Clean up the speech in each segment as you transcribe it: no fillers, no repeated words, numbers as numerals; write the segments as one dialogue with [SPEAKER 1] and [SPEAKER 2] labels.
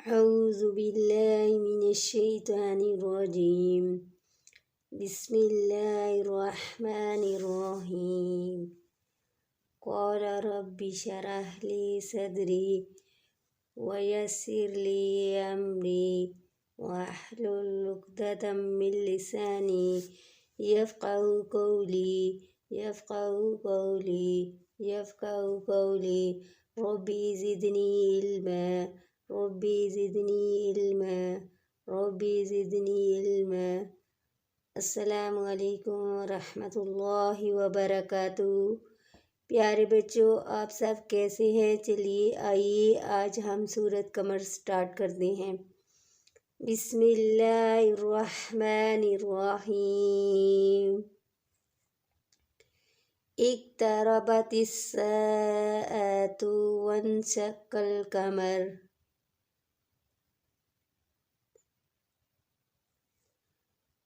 [SPEAKER 1] أعوذ بالله من الشيطان الرجيم. بسم الله الرحمن الرحيم. قال رب اشرح لي صدري ويسر لي أمري واحلل عقدة من لساني يفقهوا قولي ربي زدني علما. अस्सलामु अलैकुम वरहमतुल्लाहि वबरकातुहू। प्यारे बच्चों, आप सब कैसे हैं? चलिए आइए आज हम सूरत कमर स्टार्ट करते हैं। बिस्मिल्लाहिर्रहमानिर्रहीम। इक़्तरबतिस्साअतु वन्शक़्क़ल क़मर।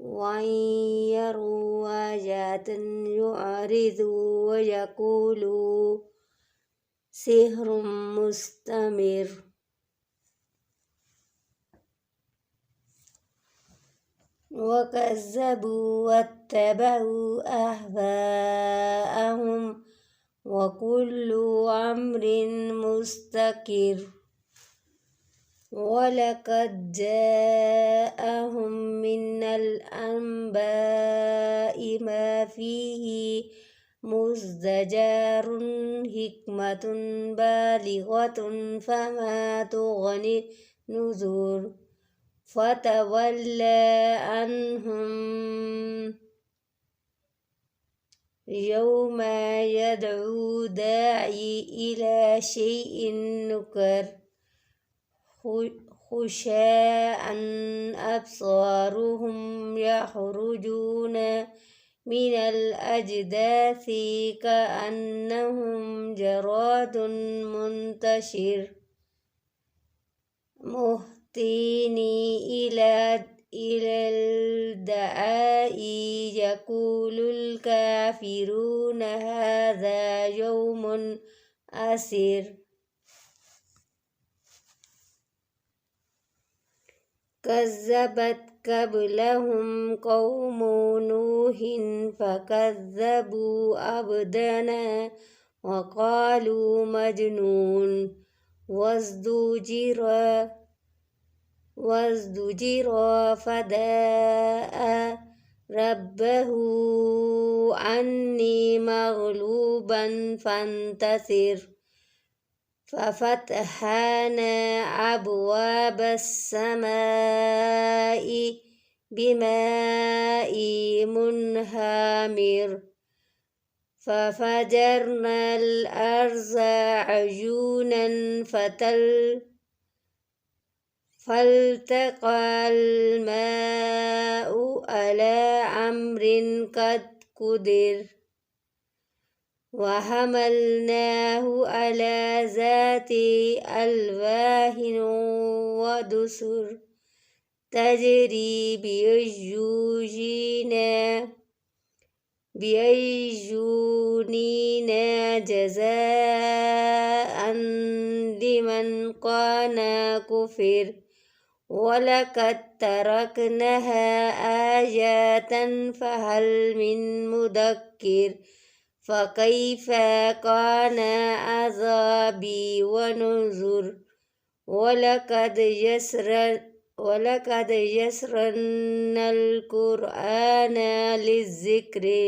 [SPEAKER 1] वइन यरौ आयातन युअरिदू वयक़ूलू सिह्रुम मुस्तमिर। वकज़्ज़बू वत्तबऊ अहवाअहुम वकुल्लु अम्रिन मुस्तक़िर। वलक़द जाअहुम मिनल अंबाइ मा फ़ीहि मुज़्दजरुन हिकमतुन बालिग़तुन फ़मा तुग़नि नुज़ुर। फ़तवल्ला अन्हुम यौमा यदउ दाइ इला शैइन नुकर। खुशाअन अब्सारुहुम यख़रुजून मिनल अजदाथि कअन्नहुम जरादुन मुंतशिर। मुहतिनी इलल दाइ यक़ूलुल काफ़िरून हाज़ा यौमुन असीर। कज़्ज़बत क़ब्लहुम क़ौमु नूहिन फ़कज़्ज़बू अब्दना वक़ालू मजनून वज़्दुजिर फ़दाअ रब्बहू अन्नी मग़लूबन फ़ंतसिर। फ़फ़तहना अब्वाबस्समाइ बिमाइ मुनहमिर। फ़फ़जरनल अर्ज़ अयूनन फ़ल्तक़ल माउ अला अम्रिन क़द क़ुदिर। वहमलनाहु अला ज़ाति अल्वाहिन वदुसुर। तजरी बिअयुनिना जज़ाअन लिमन कान कुफ़िर। वलक़द तरकनाहा आयतन फ़हल मिन मुदक्किर। फ़कैफ़ कान अज़ाबी वनुज़ुर। वलक़द यस्सरनल क़ुरआन लिज़्ज़िक्रि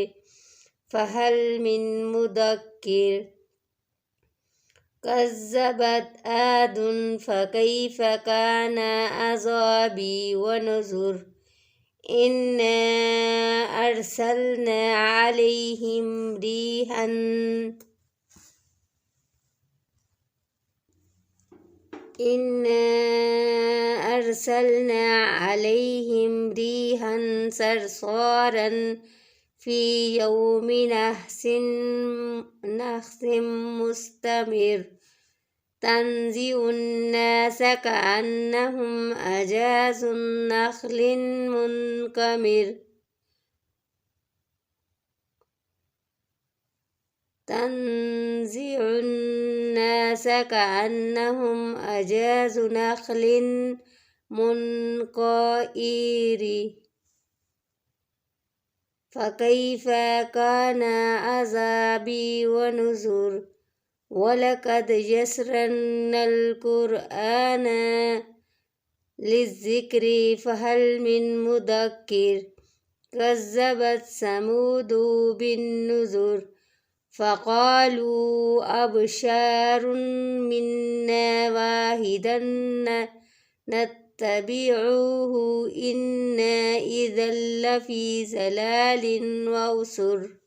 [SPEAKER 1] फ़हल मिन मुदक्किर। कज़्ज़बत आदुन फ़कैफ़ कान अज़ाबी वनुज़ुर। इन्ना अरसलना अलैहिम रिहन सरसारन फ़ी यौमि नहसिन मुस्तमिर। तंज़िउन नास कअन्नहुम अजाज़ु नख़लिन मुनक़मिर। تنزع الناس كأنهم أعجاز نخل منقعر فكيف كان عذابي ونذر ولقد يسرنا القرآن للذكر فهل من مدكر كذبت ثمود بالنذر فقالوا أبشار منا واحدا نتبعه إنا إذا لفي ضلال وعسر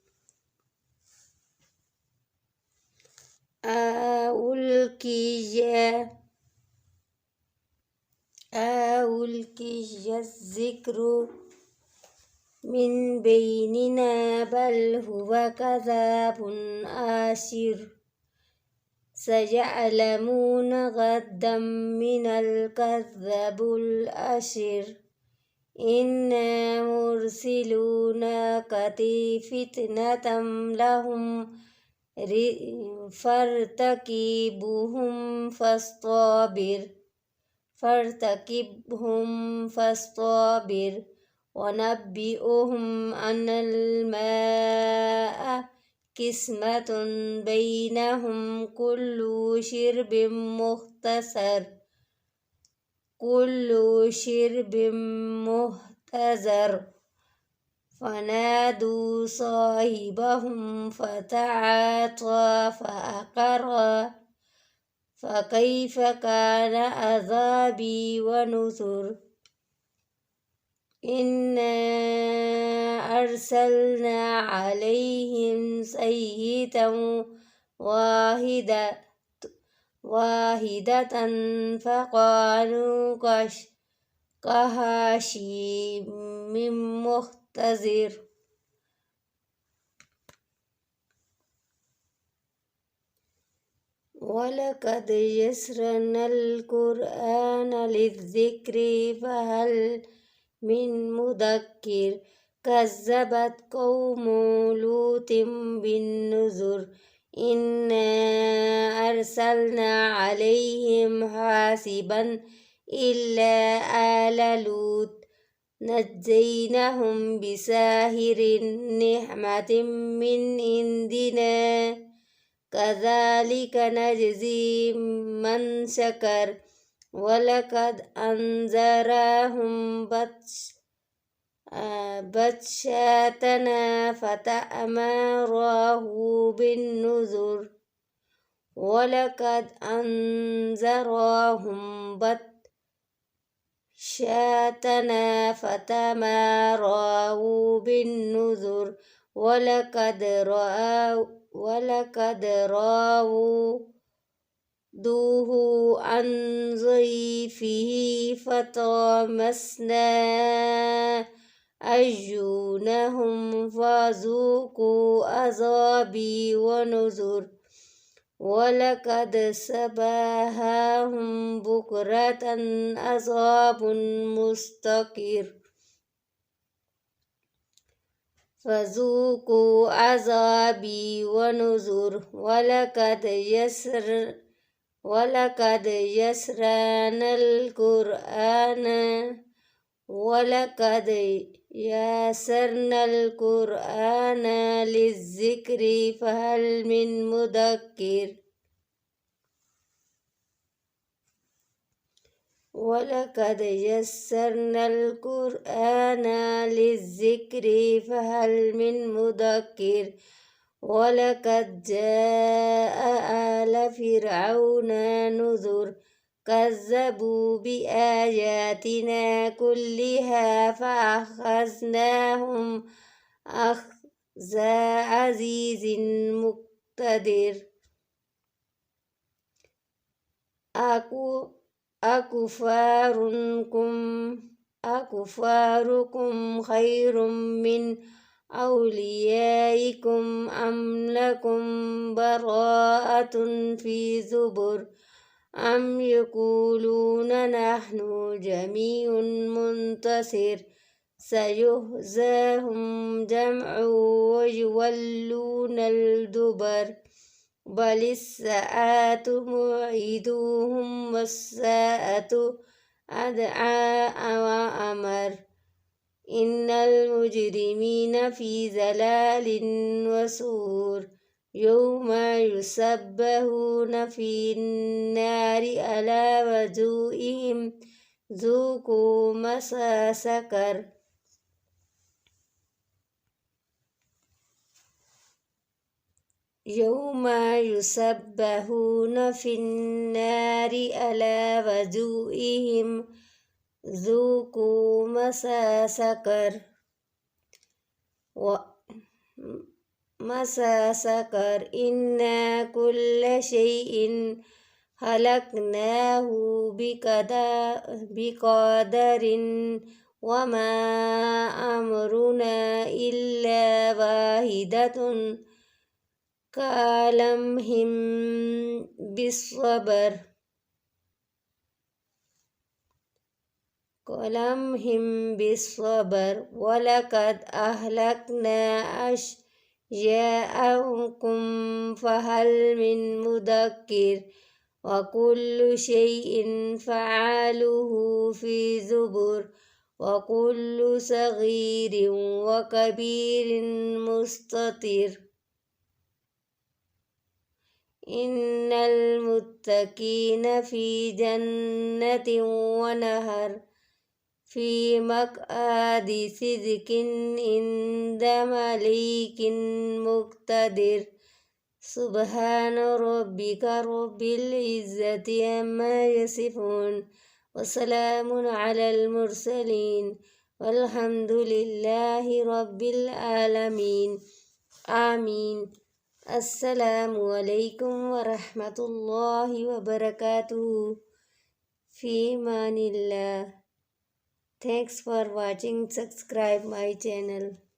[SPEAKER 1] ألقي الذكر من بيننا بل هو كذاب أشر سيعلمون غدا من الكذب الأشر إنا مرسلو ناقة فتنة لهم فارتكبهم فاصطبر ونبئهم أن الماء قسمة بينهم كل شرب محتضر فنادوا صاحبهم فتعاطى فعقر فكيف كان عذابي ونذر إنا أرسلنا عليهم صيحة واحدة فقالوا كهشيم محتضر ولقد يسرنا القرآن للذكر فهل من مدكر كذبت قوم لوط بالنذر إنا أرسلنا عليهم حاسبا إلا آل لوط نجيناهم بساحر نعمة من عندنا كذلك نجزي من شكر ولقد أنذرهم بطشتنا فتأمره بالنذر ولقد أنذرهم بطشتنا فتماروا بالنذر ولقد راودوه عن ضيفه فطمسنا أعينهم فذوقوا عذابي ونذر ولقد صبحهم بكرة عذاب مستقر فذوقوا عذابي ونذر ولقد يسرنا القرآن للذكر فهل من مدكر ولقد يسرنا القرآن للذكر فهل من مدكر ولقد جاء آل فرعون نذر كذبوا بآياتنا كلها فأخذناهم أخذ عزيز مقتدر أكفاركم خير من أوليائكم أم لكم براءة في زبر أم يقولون نحن جميع منتصر سيهزاهم جمع ويولون الدبر بل الساعة موعدوهم والساعة أدعى وأمر إن المجرمين في ضلال وسعر يوم يسبحون في النار على وجوههم ذوقوا مس سقر يوم يسبحون في النار على وجوههم ذوقوا مس سقر مس سقر إنا كل شيء خلقناه بقدر وما أمرنا إلا واحدة كلمهم بالصبر ولقد أهلكنا أشياءكم فهل من مدكر وكل شيء فعلوه في زبر وكل صغير وكبير مستطر إن المتقين في جنة ونهر في مقعد صدق عند مليك مقتدر سبحان ربك رب العزة عما يصفون وسلام على المرسلين والحمد لله رب العالمين آمين. السلام عليكم ورحمة الله وبركاته. في أمان الله. Thanks for watching. Subscribe my channel.